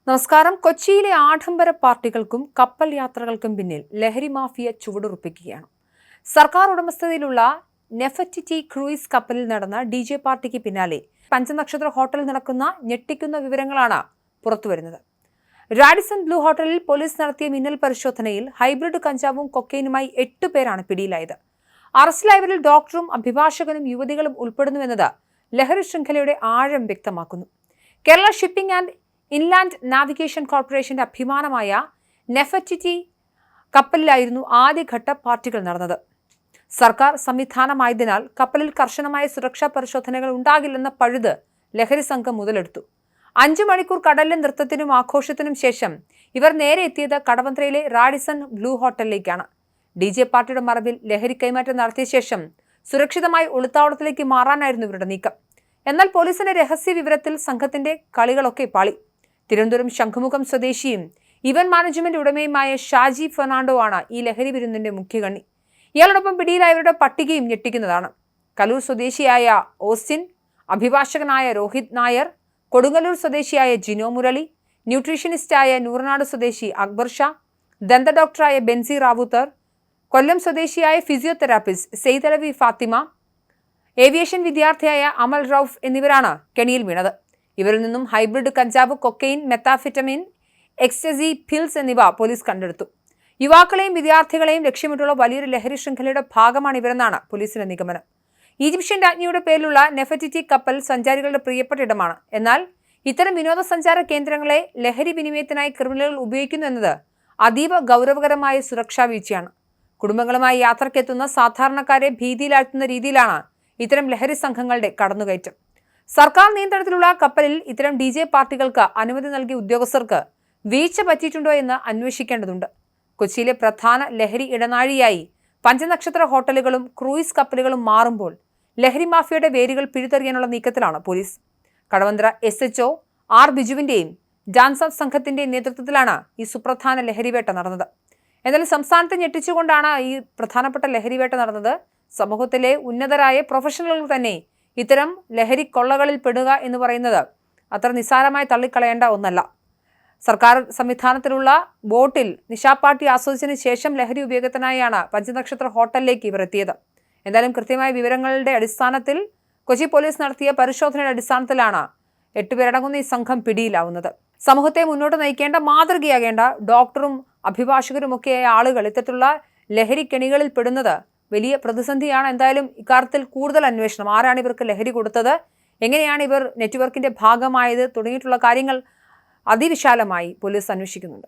നമസ്കാരം. കൊച്ചിയിലെ ആഡംബര പാർട്ടികൾക്കും കപ്പൽ യാത്രകൾക്കും പിന്നിൽ ലഹരി മാഫിയ ചുവടുറപ്പിക്കുകയാണ്. സർക്കാർ ഉടമസ്ഥതയിലുള്ള നെഫറ്റിറ്റി ക്രൂയിസ് കപ്പലിൽ നടന്ന DJ പാർട്ടിക്ക് പിന്നാലെ പഞ്ചനക്ഷത്ര ഹോട്ടലിൽ നടക്കുന്ന ഞെട്ടിക്കുന്ന വിവരങ്ങളാണ് പുറത്തുവരുന്നത്. റാഡിസൺ ബ്ലൂ ഹോട്ടലിൽ പോലീസ് നടത്തിയ മിന്നൽ പരിശോധനയിൽ ഹൈബ്രിഡ് കഞ്ചാവും കൊക്കൈനുമായി 8 പേരാണ് പിടിയിലായത്. അറസ്റ്റിലായവരിൽ ഡോക്ടറും അഭിഭാഷകനും യുവതികളും ഉൾപ്പെടുന്നുവെന്നത് ലഹരി ശൃംഖലയുടെ ആഴം വ്യക്തമാക്കുന്നു. Kerala shipping and inland navigation കോർപ്പറേഷന്റെ അഭിമാനമായ നെഫറ്റിറ്റി കപ്പലിലായിരുന്നു ആദ്യഘട്ട പാർട്ടികൾ നടന്നത്. സർക്കാർ സംവിധാനമായതിനാൽ കപ്പലിൽ കർശനമായ സുരക്ഷാ പരിശോധനകൾ ഉണ്ടാകില്ലെന്ന പഴുത് ലഹരി സംഘം മുതലെടുത്തു. 5 മണിക്കൂർ കടലിലെ നൃത്തത്തിനും ആഘോഷത്തിനും ശേഷം ഇവർ നേരെ എത്തിയത് കടവന്ത്രയിലെ റാഡിസൺ ബ്ലൂ ഹോട്ടലിലേക്കാണ്. DJ പാർട്ടിയുടെ മറവിൽ ലഹരി കൈമാറ്റം നടത്തിയ ശേഷം സുരക്ഷിതമായി ഒളിത്താവളത്തിലേക്ക് മാറാനായിരുന്നു ഇവരുടെ നീക്കം. എന്നാൽ പോലീസിന്റെ രഹസ്യ വിവരത്തിൽ സംഘത്തിന്റെ കളികളൊക്കെ പാളി. തിരുവനന്തപുരം ശംഖുമുഖം സ്വദേശിയും ഇവന്റ് മാനേജ്മെന്റ് ഉടമയുമായ ഷാജി ഫെർണാണ്ടോ ആണ് ഈ ലഹരി വിരുന്നിന്റെ മുഖ്യകണ്ണി. ഇയാളോടൊപ്പം പിടിയിലായവരുടെ പട്ടികയും ഞെട്ടിക്കുന്നതാണ്. കലൂർ സ്വദേശിയായ ഓസ്റ്റിൻ, അഭിഭാഷകനായ രോഹിത് നായർ, കൊടുങ്ങല്ലൂർ സ്വദേശിയായ ജിനോ മുരളി, ന്യൂട്രീഷനിസ്റ്റായ നൂറനാട് സ്വദേശി അക്ബർ ഷാ, ദന്ത ഡോക്ടറായ ബെൻസി റാവുത്തർ, കൊല്ലം സ്വദേശിയായ ഫിസിയോതെറാപ്പിസ്റ്റ് സെയ്തലവി ഫാത്തിമ, ഏവിയേഷൻ വിദ്യാർത്ഥിയായ അമൽ റൌഫ് എന്നിവരാണ് കെണിയിൽ വീണത്. ഇവരിൽ നിന്നും ഹൈബ്രിഡ് കഞ്ചാവ്, കൊക്കൈൻ, മെത്താഫെറ്റമിൻ, എക്സ്റ്റസി പിൽസ് എന്നിവ പോലീസ് കണ്ടെടുത്തു. യുവാക്കളെയും വിദ്യാർത്ഥികളെയും ലക്ഷ്യമിട്ടുള്ള വലിയൊരു ലഹരി ശൃംഖലയുടെ ഭാഗമാണ് ഇവരെന്നാണ് പോലീസിന്റെ നിഗമനം. ഈജിപ്ഷ്യൻ രാജ്ഞിയുടെ പേരിലുള്ള നെഫറ്റിറ്റി കപ്പൽ സഞ്ചാരികളുടെ പ്രിയപ്പെട്ട ഇടമാണ്. എന്നാൽ ഇത്തരം വിനോദസഞ്ചാര കേന്ദ്രങ്ങളെ ലഹരി വിനിമയത്തിനായി ക്രിമിനലുകൾ ഉപയോഗിക്കുന്നു എന്നത് അതീവ ഗൗരവകരമായ സുരക്ഷാ വീഴ്ചയാണ്. കുടുംബങ്ങളുമായി യാത്രക്കെത്തുന്ന സാധാരണക്കാരെ ഭീതിയിലാഴ്ത്തുന്ന രീതിയിലാണ് ഇത്തരം ലഹരി സംഘങ്ങളുടെ കടന്നുകയറ്റം. സർക്കാർ നിയന്ത്രണത്തിലുള്ള കപ്പലിൽ ഇത്തരം DJ പാർട്ടികൾക്ക് അനുമതി നൽകിയ ഉദ്യോഗസ്ഥർക്ക് വീഴ്ച പറ്റിയിട്ടുണ്ടോ എന്ന് അന്വേഷിക്കേണ്ടതുണ്ട്. കൊച്ചിയിലെ പ്രധാന ലഹരി ഇടനാഴിയായി പഞ്ചനക്ഷത്ര ഹോട്ടലുകളും ക്രൂയിസ് കപ്പലുകളും മാറുമ്പോൾ ലഹരി മാഫിയയുടെ വേരുകൾ പിഴുതെറിയാനുള്ള നീക്കത്തിലാണ് പോലീസ്. കടവന്ത്ര SHO R ബിജുവിന്റെയും ഡാൻസ് ഓഫ് സംഘത്തിന്റെയും നേതൃത്വത്തിലാണ് ഈ സുപ്രധാന ലഹരിവേട്ട നടന്നത്. എന്നാൽ സംസ്ഥാനത്തെ ഞെട്ടിച്ചുകൊണ്ടാണ് ഈ പ്രധാനപ്പെട്ട ലഹരിവേട്ട നടന്നത്. സമൂഹത്തിലെ ഉന്നതരായ പ്രൊഫഷണലുകൾ തന്നെ ഇത്തരം ലഹരി കൊള്ളകളിൽ പെടുക എന്ന് പറയുന്നത് അത്ര നിസ്സാരമായി തള്ളിക്കളയേണ്ട ഒന്നല്ല. സർക്കാർ സംവിധാനത്തിലുള്ള ബോട്ടിൽ നിശാപാർട്ടി ആസ്വദിച്ചതിന് ശേഷം ലഹരി ഉപയോഗത്തിനായാണ് പഞ്ചനക്ഷത്ര ഹോട്ടലിലേക്ക് ഇവർ എത്തിയത്. എന്തായാലും കൃത്യമായ വിവരങ്ങളുടെ അടിസ്ഥാനത്തിൽ കൊച്ചി പോലീസ് നടത്തിയ പരിശോധനയുടെ അടിസ്ഥാനത്തിലാണ് 8 പേരടങ്ങുന്ന ഈ സംഘം പിടിയിലാവുന്നത്. സമൂഹത്തെ മുന്നോട്ട് നയിക്കേണ്ട, മാതൃകയാകേണ്ട ഡോക്ടറും അഭിഭാഷകരുമൊക്കെയായ ആളുകൾ ഇത്തരത്തിലുള്ള ലഹരി കെണികളിൽ പെടുന്നത് വലിയ പ്രതിസന്ധിയാണ്. എന്തായാലും ഇക്കാര്യത്തിൽ കൂടുതൽ അന്വേഷണം, ആരാണ് ഇവർക്ക് ലഹരി കൊടുത്തത്, എങ്ങനെയാണ് ഇവർ നെറ്റ്വർക്കിന്റെ ഭാഗമായത് തുടങ്ങിയിട്ടുള്ള കാര്യങ്ങൾ അതിവിശാലമായി പോലീസ് അന്വേഷിക്കുന്നുണ്ട്.